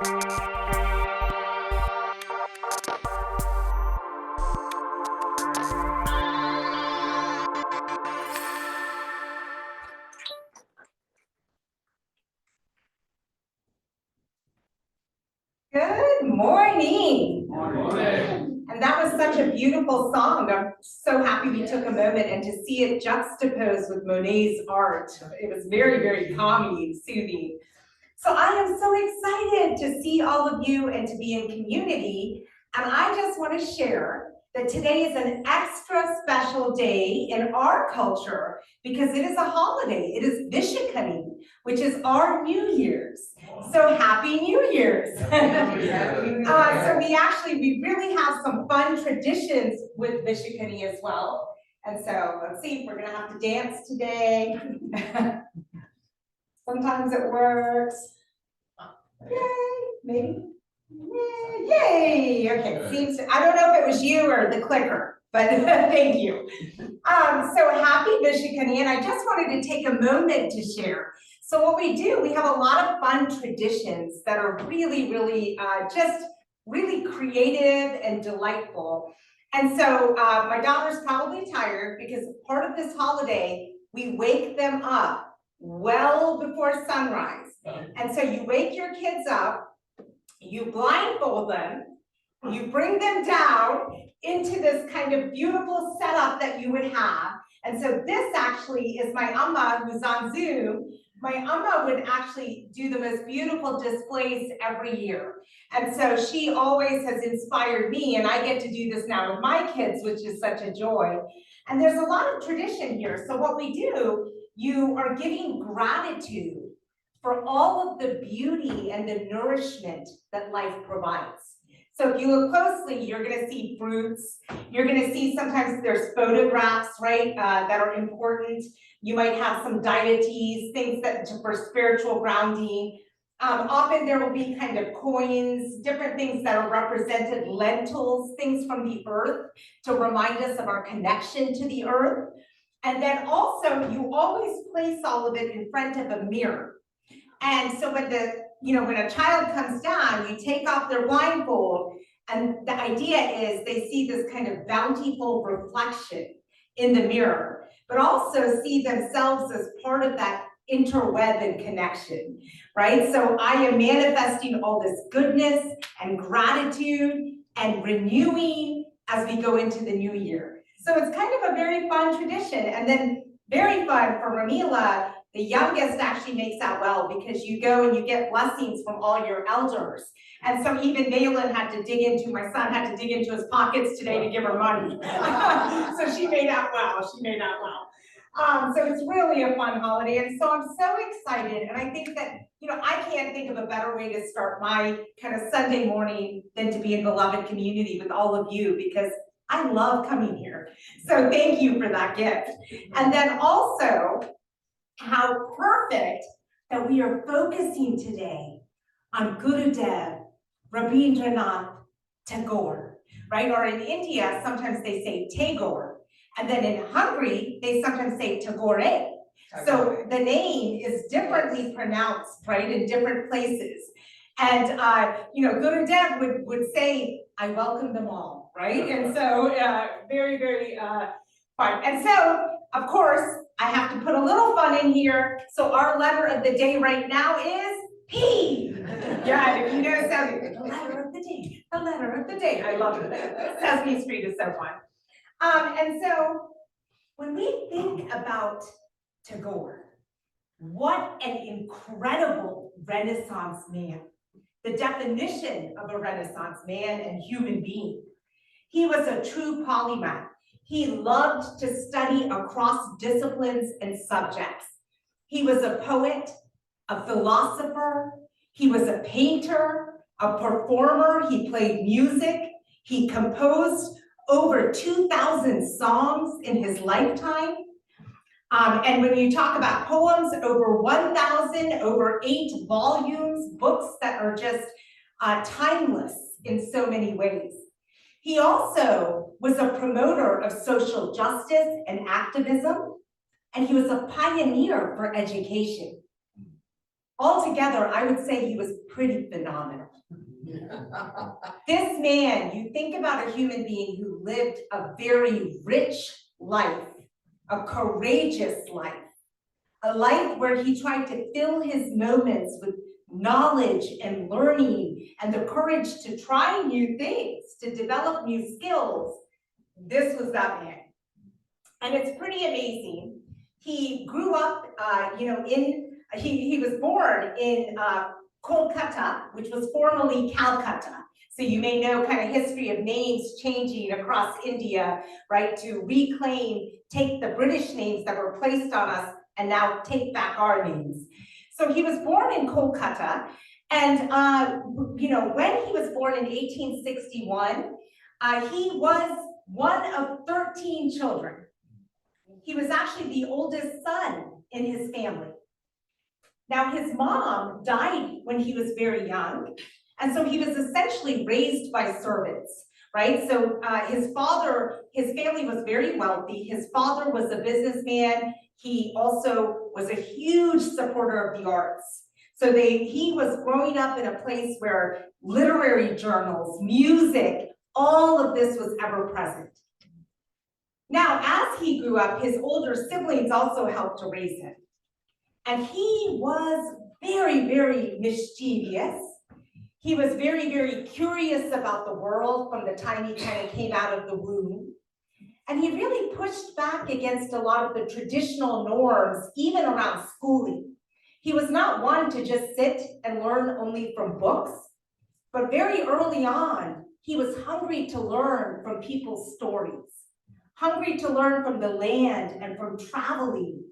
Good morning. Morning. And that was such a beautiful song. I'm so happy we took a moment and to see it juxtaposed with Monet's art. It was very, very calming, soothing. So I am so excited to see all of you and to be in community. And I just want to share that today is an extra special day in our culture because it is a holiday. It is Vishakani, which is our New Year's. So happy New Year's. So we really have some fun traditions with Vishakani as well. And so let's see if we're gonna have to dance today. Sometimes it works. Yay, maybe. Yay, okay, seems I don't know if it was you or the clicker, but thank you. So happy Vishakani, and I just wanted to take a moment to share. So what we do, we have a lot of fun traditions that are really, just really creative and delightful. And so my daughter's probably tired because part of this holiday, we wake them up well before sunrise. And so you wake your kids up, you blindfold them, you bring them down into this kind of beautiful setup that you would have. And so this actually is my Amma who's on Zoom. My Amma would actually do the most beautiful displays every year. And so she always has inspired me, and I get to do this now with my kids, which is such a joy. And there's a lot of tradition here. So what we do, you are giving gratitude for all of the beauty and the nourishment that life provides. So if you look closely, you're gonna see fruits. You're gonna see sometimes there's photographs, right, that are important. You might have some deities, things that for spiritual grounding. Often there will be kind of coins, different things that are represented, lentils, things from the earth to remind us of our connection to the earth. And then also you always place all of it in front of a mirror. And so when when a child comes down, you take off their blindfold, and the idea is they see this kind of bountiful reflection in the mirror, but also see themselves as part of that interweb and connection, right? So I am manifesting all this goodness and gratitude and renewing as we go into the new year. So it's kind of a very fun tradition. And then very fun for Ramila, the youngest actually makes that well because you go and you get blessings from all your elders. And so even Malin had to dig into, my son had to dig into his pockets today to give her money. So she made out well, so it's really a fun holiday. And so I'm so excited. And I think that, I can't think of a better way to start my kind of Sunday morning than to be in beloved community with all of you because I love coming here. So thank you for that gift. And then also, how perfect that we are focusing today on Gurudev Rabindranath Tagore, right? Or in India, sometimes they say Tagore. And then in Hungary, they sometimes say Tagore. So the name is differently pronounced, right, in different places. And, Gurudev would say, I welcome them all, right? And so very fun. And so, of course, I have to put a little fun in here. So our letter of the day right now is P. Yeah, if you know Sesame, the letter of the day, the letter of the day. I love it. Sesame Street is so fun. And so when we think about Tagore, what an incredible Renaissance man. The definition of a Renaissance man and human being. He was a true polymath. He loved to study across disciplines and subjects. He was a poet, a philosopher, he was a painter, a performer, he played music, he composed over 2,000 songs in his lifetime. And when you talk about poems, over 1,000, over 8 volumes, books that are just timeless in so many ways. He also was a promoter of social justice and activism, and he was a pioneer for education. altogether, I would say he was pretty phenomenal. This man, you think about a human being who lived a very rich life, a courageous life, a life where he tried to fill his moments with knowledge and learning and the courage to try new things, to develop new skills. This was that man. And it's pretty amazing. He grew up, he was born in Kolkata, which was formerly Calcutta. So you may know kind of history of names changing across India, right, to take the British names that were placed on us and now take back our names. So he was born in Kolkata, and when he was born in 1861, he was one of 13 children. He was actually the oldest son in his family. Now, his mom died when he was very young, and so he was essentially raised by servants, right? So his family was very wealthy. His father was a businessman. He also was a huge supporter of the arts. So he was growing up in a place where literary journals, music, all of this was ever present. Now, as he grew up, his older siblings also helped to raise him. And he was very, very mischievous. He was very, very curious about the world from the time he kind of came out of the womb. And he really pushed back against a lot of the traditional norms, even around schooling. He was not one to just sit and learn only from books, but very early on, he was hungry to learn from people's stories, hungry to learn from the land and from traveling,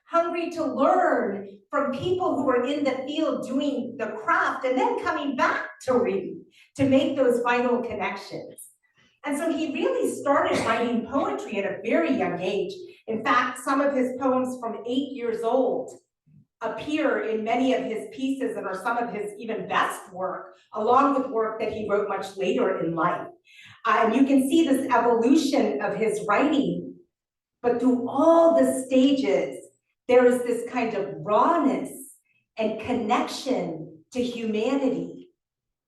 hungry to learn from people who were in the field doing the craft and then coming back to read, to make those vital connections. And so he really started writing poetry at a very young age. In fact, some of his poems from 8 years old appear in many of his pieces and are some of his even best work, along with work that he wrote much later in life. And you can see this evolution of his writing, but through all the stages, there is this kind of rawness and connection to humanity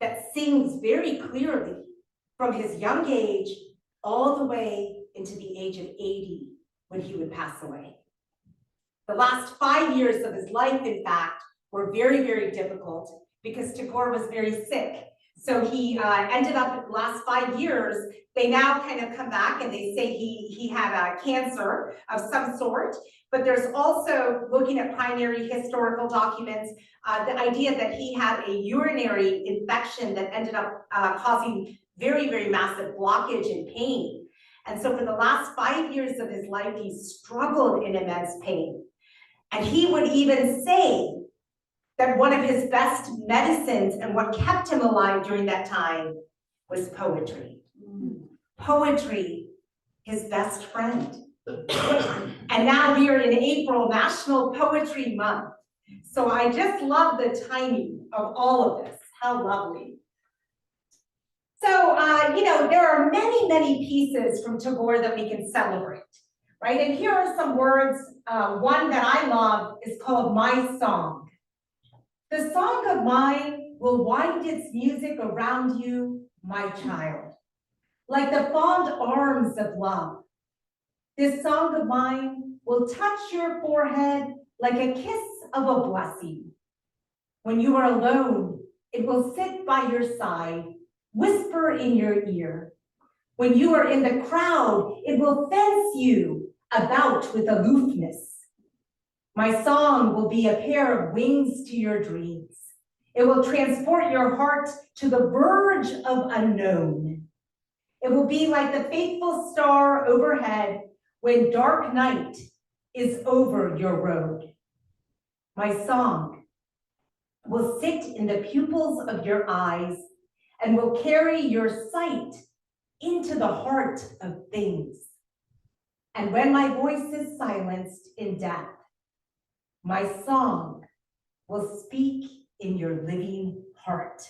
that sings very clearly from his young age all the way into the age of 80 when he would pass away. The last 5 years of his life, in fact, were very, very difficult because Tagore was very sick. So he ended up, the last 5 years, they now kind of come back and they say he had a cancer of some sort. But there's also, looking at primary historical documents, the idea that he had a urinary infection that ended up causing very, very massive blockage and pain. And so for the last 5 years of his life, he struggled in immense pain. And he would even say that one of his best medicines and what kept him alive during that time was poetry. Poetry, his best friend. And now we are in April, National Poetry Month. So I just love the timing of all of this. How lovely. So, there are many, many pieces from Tagore that we can celebrate, right? And here are some words. One that I love is called My Song. The song of mine will wind its music around you, my child, like the fond arms of love. This song of mine will touch your forehead like a kiss of a blessing. When you are alone, it will sit by your side, whisper in your ear. When you are in the crowd, it will fence you about with aloofness. My song will be a pair of wings to your dreams. It will transport your heart to the verge of unknown. It will be like the faithful star overhead when dark night is over your road. My song will sit in the pupils of your eyes and will carry your sight into the heart of things. And when my voice is silenced in death, my song will speak in your living heart.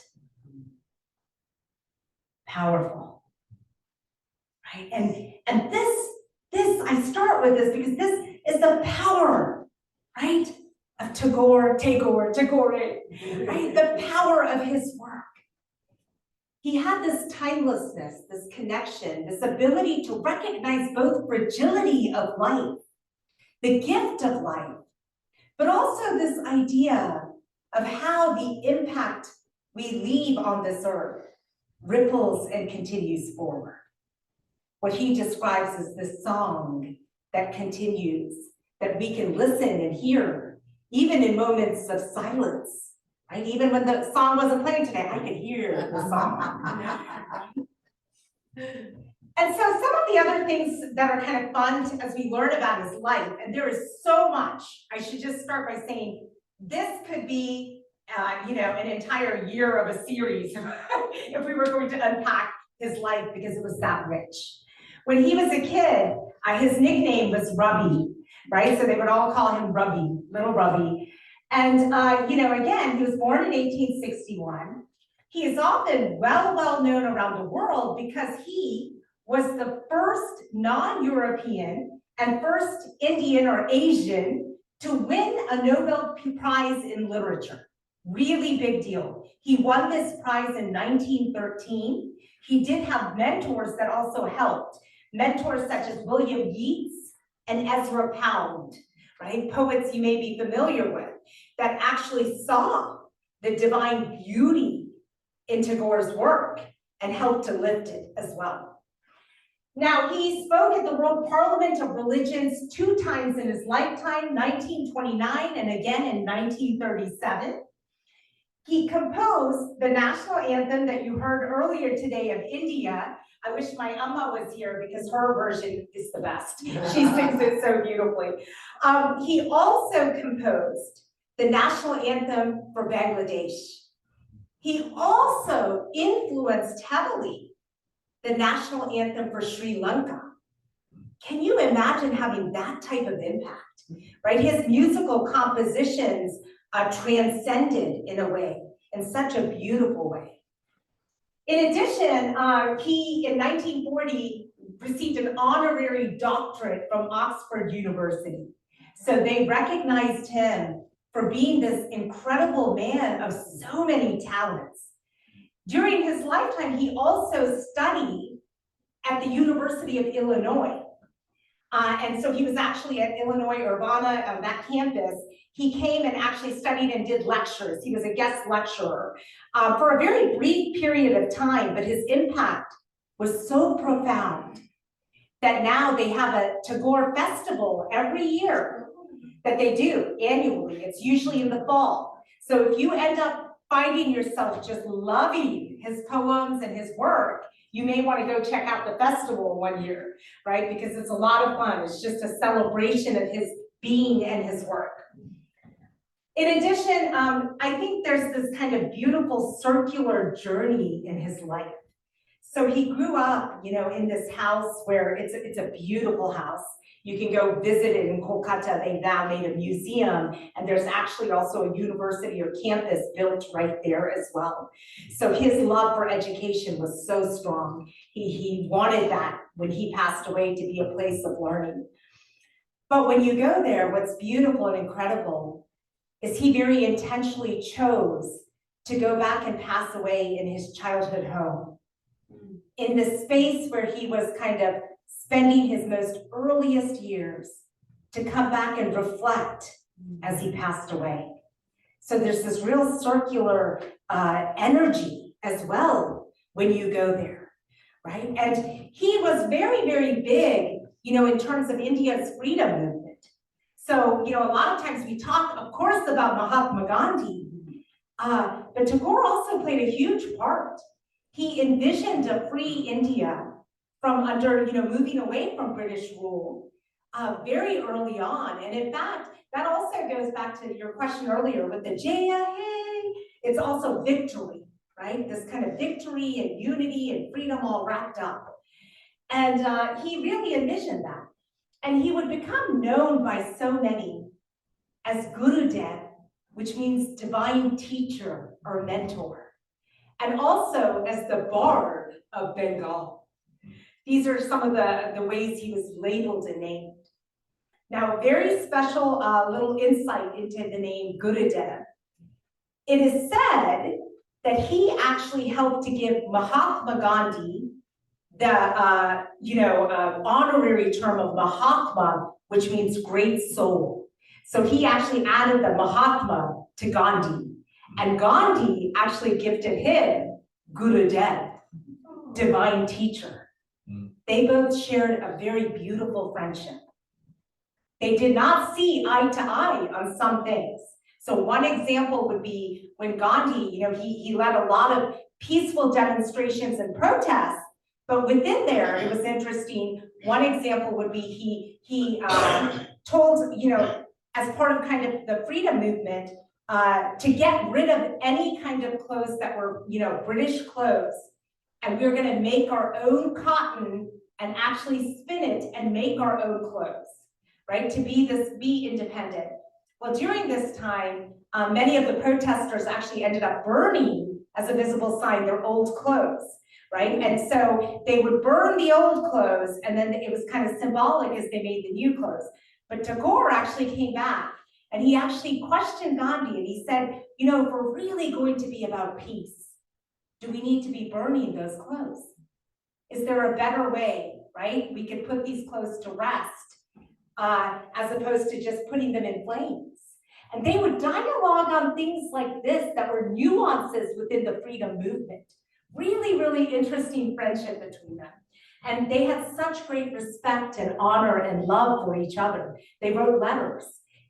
Powerful, right? And this I start with this because this is the power, right, of Tagore, right? The power of his work. He had this timelessness, this connection, this ability to recognize both fragility of life, the gift of life, but also this idea of how the impact we leave on this earth ripples and continues forward. What he describes as the song that continues, that we can listen and hear, even in moments of silence, right? Even when the song wasn't playing today, I could hear the song. And so some of the other things that are kind of fun as we learn about his life, and there is so much, I should just start by saying, this could be, an entire year of a series if we were going to unpack his life because it was that rich. When he was a kid, his nickname was Rubby, right? So they would all call him Rubby, little Rubby. And, again, he was born in 1861. He is often well known around the world because he was the first non-European and first Indian or Asian to win a Nobel Prize in literature. Really big deal. He won this prize in 1913. He did have mentors that also helped. Mentors such as William Yeats and Ezra Pound, right? Poets you may be familiar with that actually saw the divine beauty in Tagore's work and helped to lift it as well. Now, he spoke at the World Parliament of Religions 2 times in his lifetime, 1929 and again in 1937. He composed the national anthem that you heard earlier today of India. I wish my Amma was here because her version is the best. She sings it so beautifully. He also composed the national anthem for Bangladesh. He also influenced heavily the national anthem for Sri Lanka. Can you imagine having that type of impact, right? His musical compositions transcended in a way, in such a beautiful way. In addition, he, in 1940, received an honorary doctorate from Oxford University. So they recognized him for being this incredible man of so many talents. During his lifetime, he also studied at the University of Illinois. And so he was actually at Illinois Urbana, that campus. He came and actually studied and did lectures. He was a guest lecturer for a very brief period of time, but his impact was so profound that now they have a Tagore festival every year that they do annually. It's usually in the fall. So if you end up finding yourself just loving his poems and his work, you may want to go check out the festival one year, right? Because it's a lot of fun. It's just a celebration of his being and his work. In addition, I think there's this kind of beautiful circular journey in his life. So he grew up, in this house where it's a beautiful house. You can go visit it in Kolkata. They now made a museum, and there's actually also a university or campus built right there as well. So his love for education was so strong. He wanted that when he passed away to be a place of learning. But when you go there, what's beautiful and incredible is he very intentionally chose to go back and pass away in his childhood home, in the space where he was kind of spending his most earliest years, to come back and reflect as he passed away. So there's this real circular energy as well when you go there, right? And he was very, very big, in terms of India's freedom movement. So, a lot of times we talk, of course, about Mahatma Gandhi, but Tagore also played a huge part. He envisioned a free India from under, moving away from British rule very early on. And in fact, that also goes back to your question earlier with the Jaya, hey, it's also victory, right? This kind of victory and unity and freedom all wrapped up. And he really envisioned that. And he would become known by so many as Gurudev, which means divine teacher or mentor, and also as the bard of Bengal. These are some of the ways he was labeled and named. Now, a very special little insight into the name Gurudev. It is said that he actually helped to give Mahatma Gandhi the honorary term of Mahatma, which means great soul. So he actually added the Mahatma to Gandhi, and Gandhi actually gifted him Gurudev, divine teacher. They both shared a very beautiful friendship. They did not see eye to eye on some things. So one example would be when Gandhi, he led a lot of peaceful demonstrations and protests, but within there, it was interesting. One example would be he told, as part of kind of the freedom movement, to get rid of any kind of clothes that were, British clothes, and we were going to make our own cotton and actually spin it and make our own clothes, right? To be independent. Well, during this time, many of the protesters actually ended up burning as a visible sign their old clothes, right? And so they would burn the old clothes, and then it was kind of symbolic as they made the new clothes. But Tagore actually came back, and he actually questioned Gandhi, and he said, if we're really going to be about peace, do we need to be burning those clothes? Is there a better way, right? We could put these clothes to rest, as opposed to just putting them in flames. And they would dialogue on things like this that were nuances within the freedom movement. Really, really interesting friendship between them. And they had such great respect and honor and love for each other. They wrote letters.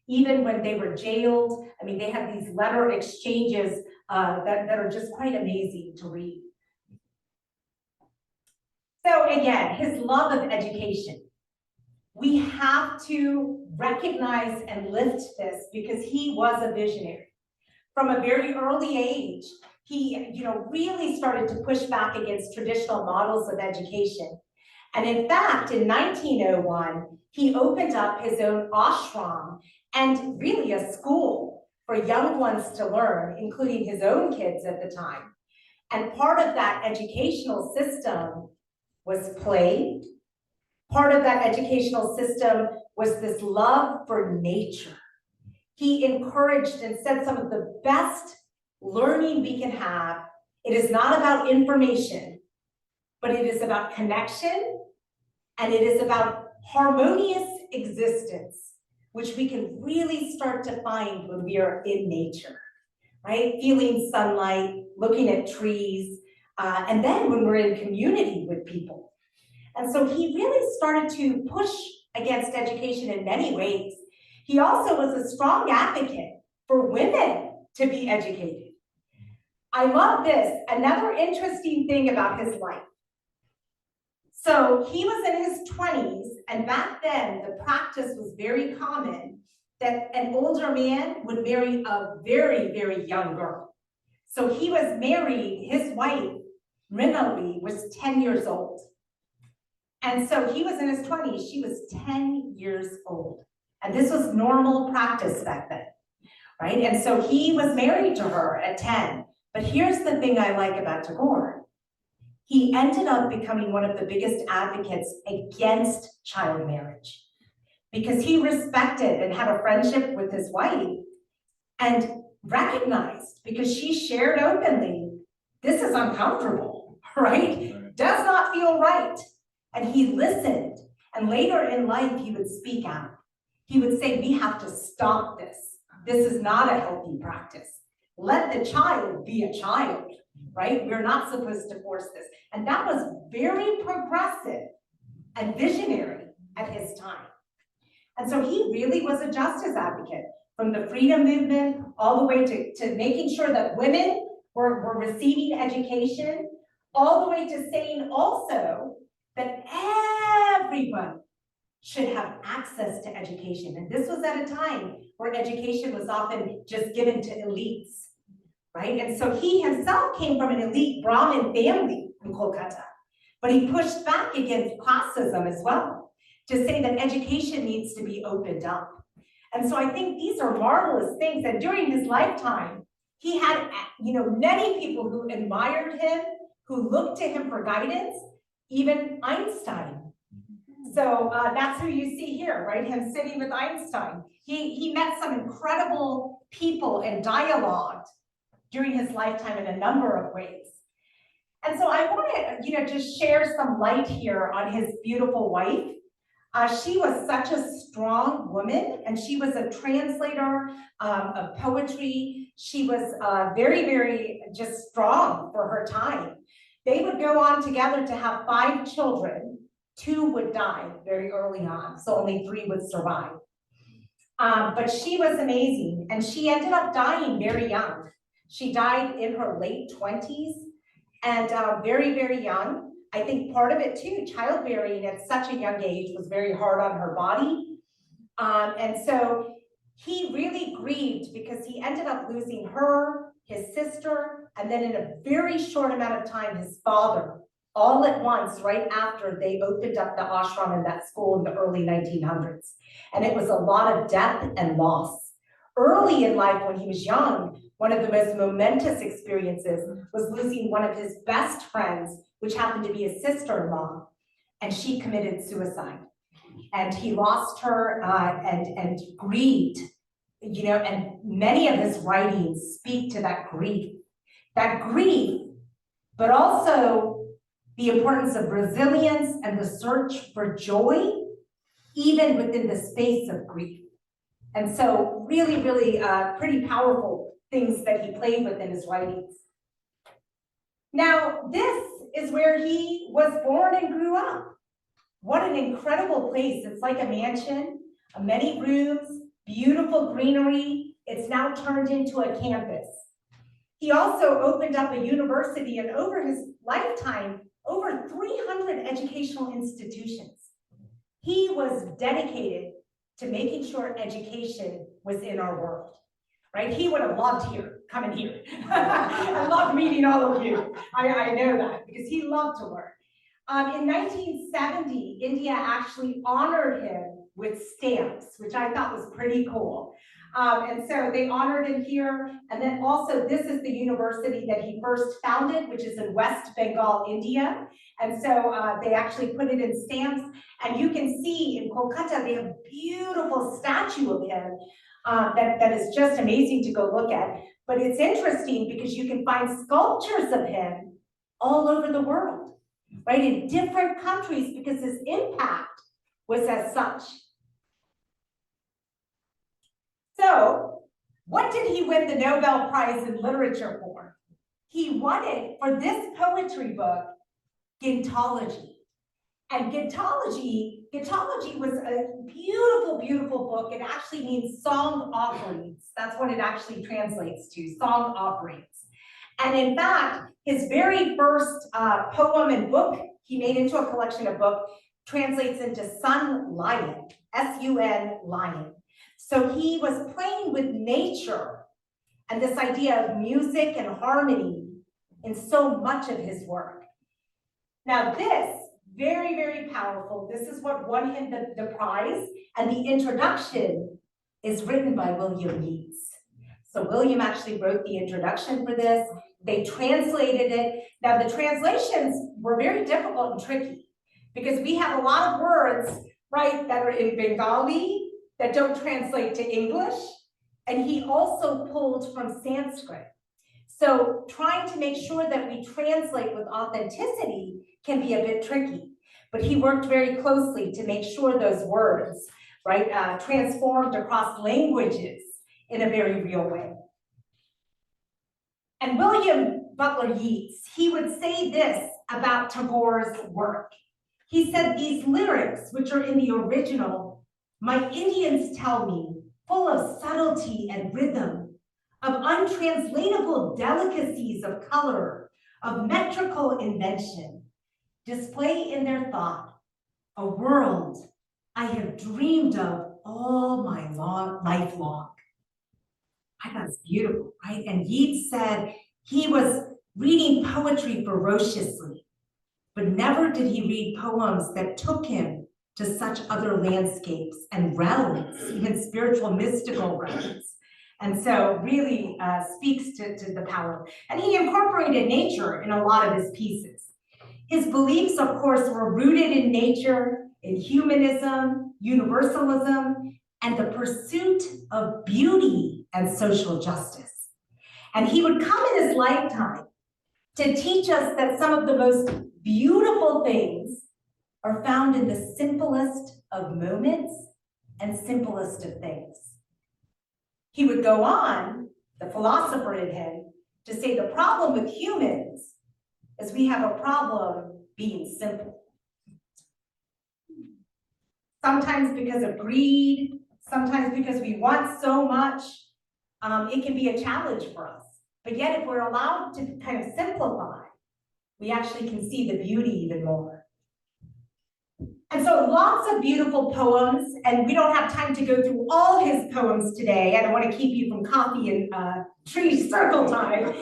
Even when they were jailed, they had these letter exchanges that are just quite amazing to read. So again, his love of education. We have to recognize and lift this because he was a visionary. From a very early age, he really started to push back against traditional models of education. And in fact, in 1901, he opened up his own ashram and really a school for young ones to learn, including his own kids at the time. And part of that educational system was play. Part of that educational system was this love for nature. He encouraged and said some of the best learning we can have. It is not about information, but it is about connection, and it is about harmonious existence, which we can really start to find when we are in nature, right? Feeling sunlight, looking at trees, and then when we're in community with people. And so he really started to push against education in many ways. He also was a strong advocate for women to be educated. I love this. Another interesting thing about his life. So he was in his 20s, and back then the practice was very common that an older man would marry a very, very young girl. So he was married, his wife, Rinali, was 10 years old. And so he was in his 20s, she was 10 years old. And this was normal practice back then, right? And so he was married to her at 10. But here's the thing I like about Tagore. He ended up becoming one of the biggest advocates against child marriage because he respected and had a friendship with his wife and recognized, because she shared openly, this is uncomfortable, right? Does not feel right. And he listened, and later in life, he would speak out. He would say, we have to stop this. This is not a healthy practice. Let the child be a child, right? We're not supposed to force this. And that was very progressive and visionary at his time. And so he really was a justice advocate, from the freedom movement all the way to making sure that women were receiving education, all the way to saying also that everyone should have access to education. And this was at a time where education was often just given to elites, right? And so he himself came from an elite Brahmin family in Kolkata, but he pushed back against classism as well, to say that education needs to be opened up. And so I think these are marvelous things. And during his lifetime, he had, many people who admired him, who looked to him for guidance, even Einstein So that's who you see here, right? Him sitting with Einstein. He met some incredible people and dialogued during his lifetime in a number of ways. And so I want to, just share some light here on his beautiful wife. She was such a strong woman, and she was a translator of poetry. She was very, very just strong for her time. They would go on together to have 5 children. 2 would die very early on, so only 3 would survive. But she was amazing, and she ended up dying very young. She died in her late 20s, and very, very young. I think part of it too, childbearing at such a young age was very hard on her body. And so he really grieved because he ended up losing her, his sister, and then in a very short amount of time, his father, all at once, right after they opened up the ashram and that school in the early 1900s. And it was a lot of death and loss. Early in life, when he was young, one of the most momentous experiences was losing one of his best friends, which happened to be his sister-in-law, and she committed suicide. And he lost her and grieved, and many of his writings speak to that grief, but also the importance of resilience and the search for joy, even within the space of grief. And so really, really pretty powerful things that he played with in his writings. Now, this is where he was born and grew up. What an incredible place. It's like a mansion, many rooms, beautiful greenery. It's now turned into a campus. He also opened up a university, and over his lifetime, over 300 educational institutions. He was dedicated to making sure education was in our world, right? He would have loved coming here. I love meeting all of you. I know that because he loved to learn. In 1970, India actually honored him with stamps, which I thought was pretty cool. And so they honored him here. And then also this is the university that he first founded, which is in West Bengal, India. And so they actually put it in stamps. And you can see in Kolkata, they have a beautiful statue of him that is just amazing to go look at. But it's interesting because you can find sculptures of him all over the world, right? In different countries because his impact was as such. So, what did he win the Nobel Prize in Literature for? He won it for this poetry book, Gitanjali. And Gitanjali was a beautiful, beautiful book. It actually means song offerings. That's what it actually translates to, song offerings. And in fact, his very first poem and book he made into a collection of books translates into Sun Lion, S-U-N, lion. So he was playing with nature and this idea of music and harmony in so much of his work. Now this, very, very powerful. This is what won him the prize. And the introduction is written by William Yeats. So William actually wrote the introduction for this. They translated it. Now the translations were very difficult and tricky because we have a lot of words, right, that are in Bengali that don't translate to English. And he also pulled from Sanskrit. So trying to make sure that we translate with authenticity can be a bit tricky, but he worked very closely to make sure those words, right, transformed across languages in a very real way. And William Butler Yeats, he would say this about Tagore's work. He said, these lyrics, which are in the original, my Indians tell me, full of subtlety and rhythm, of untranslatable delicacies of color, of metrical invention, display in their thought a world I have dreamed of all my life long. I thought it's beautiful, right? And Yeats said he was reading poetry ferociously, but never did he read poems that took him to such other landscapes and realms, even spiritual, mystical realms. And so really speaks to the power. And he incorporated nature in a lot of his pieces. His beliefs, of course, were rooted in nature, in humanism, universalism, and the pursuit of beauty and social justice. And he would come in his lifetime to teach us that some of the most beautiful things are found in the simplest of moments and simplest of things. He would go on, the philosopher in him, to say the problem with humans is we have a problem being simple. Sometimes because of greed, sometimes because we want so much, it can be a challenge for us. But yet if we're allowed to kind of simplify, we actually can see the beauty even more. And so lots of beautiful poems, and we don't have time to go through all his poems today. I don't want to keep you from coffee and tree circle time.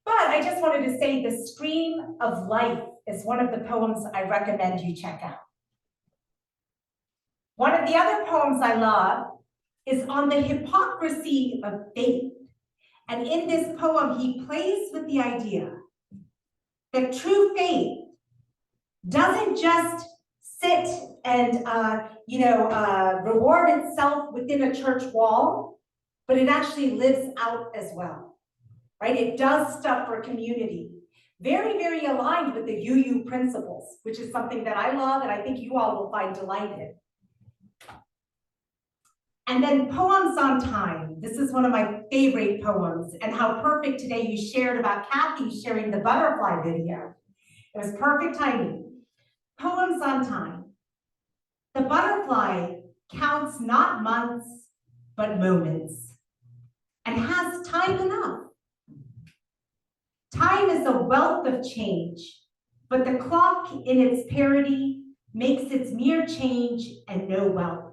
But I just wanted to say The Stream of Life is one of the poems I recommend you check out. One of the other poems I love is on the hypocrisy of faith. And in this poem, he plays with the idea that true faith doesn't just sit and reward itself within a church wall, but it actually lives out as well, right? It does stuff for community. Very, very aligned with the UU principles, which is something that I love and I think you all will find delight in. And then Poems on Time. This is one of my favorite poems, and how perfect today you shared about Kathy sharing the butterfly video. It was perfect timing. Poems on Time. The butterfly counts not months, but moments, and has time enough. Time is a wealth of change, but the clock in its parity makes its mere change and no wealth.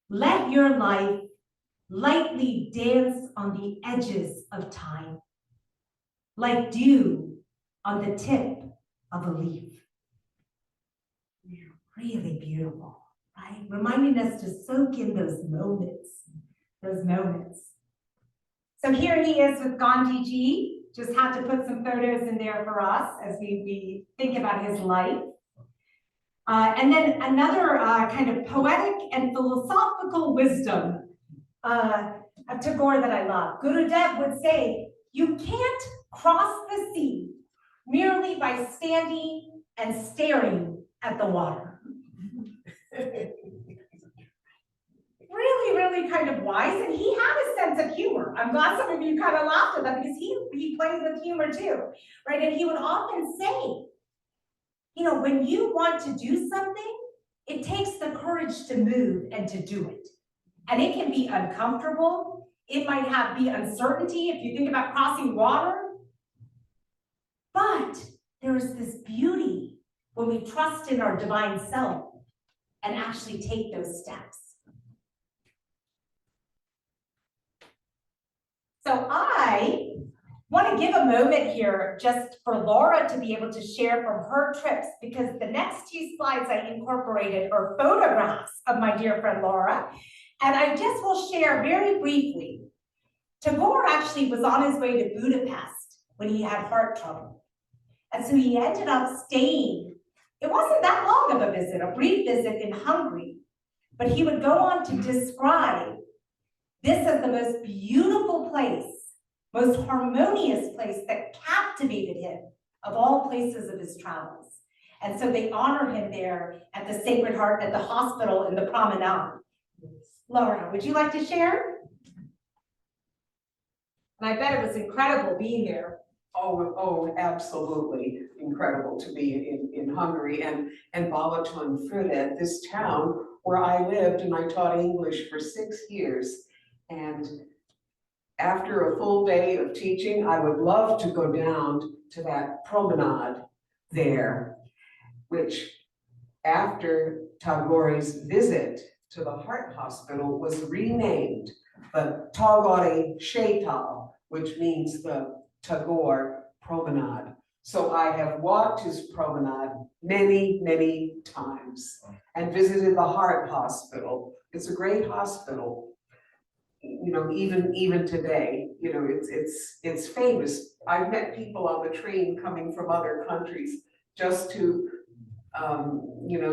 Let your life lightly dance on the edges of time, like dew on the tip of a leaf. Really beautiful, right? Reminding us to soak in those moments, So here he is with Gandhiji. Just had to put some photos in there for us as we think about his life. And then another kind of poetic and philosophical wisdom of Tagore that I love. Gurudev would say, you can't cross the sea merely by standing and staring at the water. Really, really kind of wise, and he had a sense of humor. I'm glad some of you kind of laughed at that because he played with humor too, right? And he would often say, when you want to do something, it takes the courage to move and to do it. And it can be uncomfortable. It might be uncertainty if you think about crossing water. But there is this beauty when we trust in our divine self and actually take those steps. So I want to give a moment here just for Laura to be able to share from her trips, because the next two slides I incorporated are photographs of my dear friend Laura. And I just will share very briefly. Tagore actually was on his way to Budapest when he had heart trouble. And so he ended up staying. It wasn't that long of a visit, a brief visit in Hungary, but he would go on to describe this as the most beautiful place, most harmonious place that captivated him of all places of his travels. And so they honor him there at the Sacred Heart at the hospital in the promenade. Laura, would you like to share? And I bet it was incredible being there. Oh, absolutely incredible to be in Hungary and Balatonfüred, this town where I lived and I taught English for 6 years. And after a full day of teaching, I would love to go down to that promenade there, which after Tagore's visit to the heart hospital was renamed the Tagore Sétál, which means the Tagore Promenade. So I have walked his promenade many, many times and visited the heart hospital. It's a great hospital. Even today, it's famous. I've met people on the train coming from other countries just to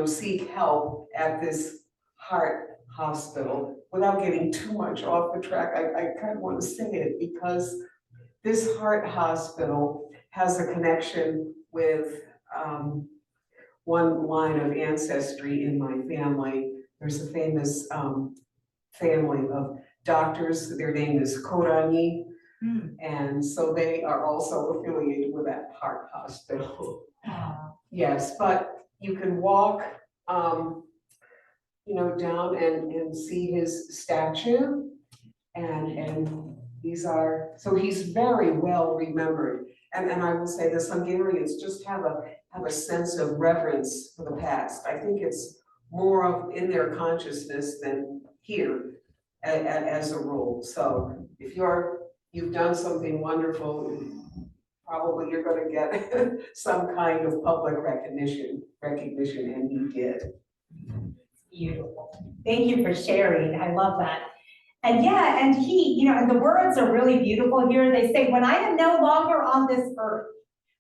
seek help at this heart hospital. Without getting too much off the track, I kind of want to say it because this heart hospital has a connection with one line of ancestry in my family. There's a famous family of doctors. Their name is Korani. And so they are also affiliated with that heart hospital. Yes, but you can walk, down and see his statue. And so he's very well remembered. And I will say this, Hungarians just have a sense of reverence for the past. I think it's more of in their consciousness than here as a rule. So if you've done something wonderful, probably you're gonna get some kind of public recognition, and he did. Beautiful. Thank you for sharing. I love that. And yeah, and and the words are really beautiful here. They say, when I am no longer on this earth,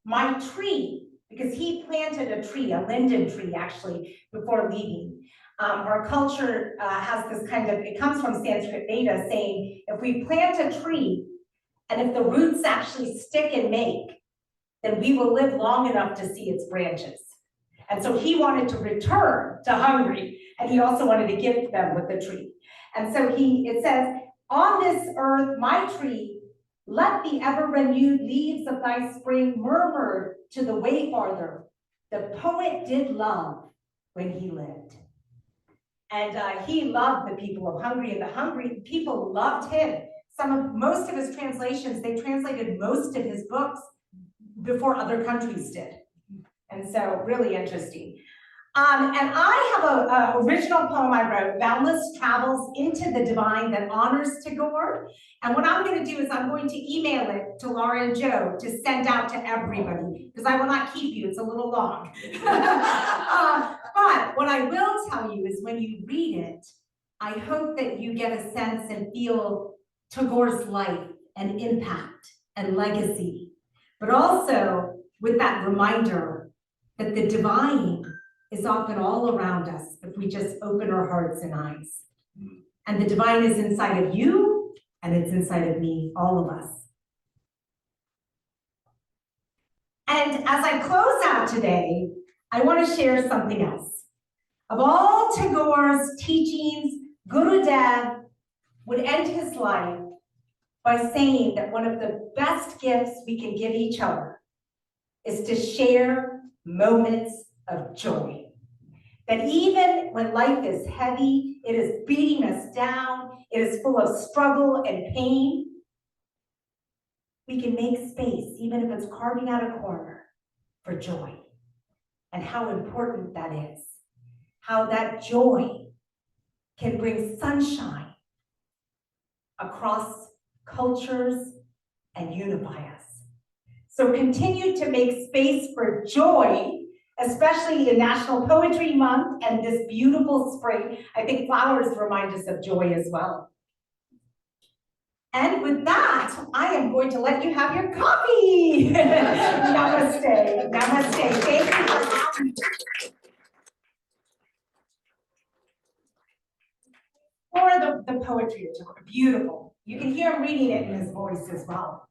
my tree, because he planted a tree, a linden tree actually, before leaving. Our culture has this it comes from Sanskrit Veda saying, if we plant a tree, and if the roots actually stick and make, then we will live long enough to see its branches. And so he wanted to return to Hungary, and he also wanted to gift them with the tree. And so it says, on this earth, my tree, let the ever-renewed leaves of thy spring murmur to the wayfarther. The poet did love when he lived. And he loved the people of Hungary, and the Hungary people loved him. Most of his translations, they translated most of his books before other countries did. And so really interesting. And I have an original poem I wrote, Boundless Travels into the Divine, that honors Tagore. And what I'm going to do is I'm going to email it to Laura and Joe to send out to everybody, because I will not keep you, it's a little long. But what I will tell you is when you read it, I hope that you get a sense and feel Tagore's life and impact and legacy, but also with that reminder that the divine is often all around us if we just open our hearts and eyes. And the divine is inside of you, and it's inside of me, all of us. And as I close out today, I want to share something else. Of all Tagore's teachings, Gurudev would end his life by saying that one of the best gifts we can give each other is to share moments of joy. That even when life is heavy, it is beating us down, it is full of struggle and pain, we can make space, even if it's carving out a corner, for joy. And how important that is. How that joy can bring sunshine across cultures and unify us. So continue to make space for joy, especially in National Poetry Month and this beautiful spring. I think flowers remind us of joy as well. And with that, I am going to let you have your coffee. Namaste. Namaste. Thank you for having me. For the poetry of Tagore, beautiful. You can hear him reading it in his voice as well.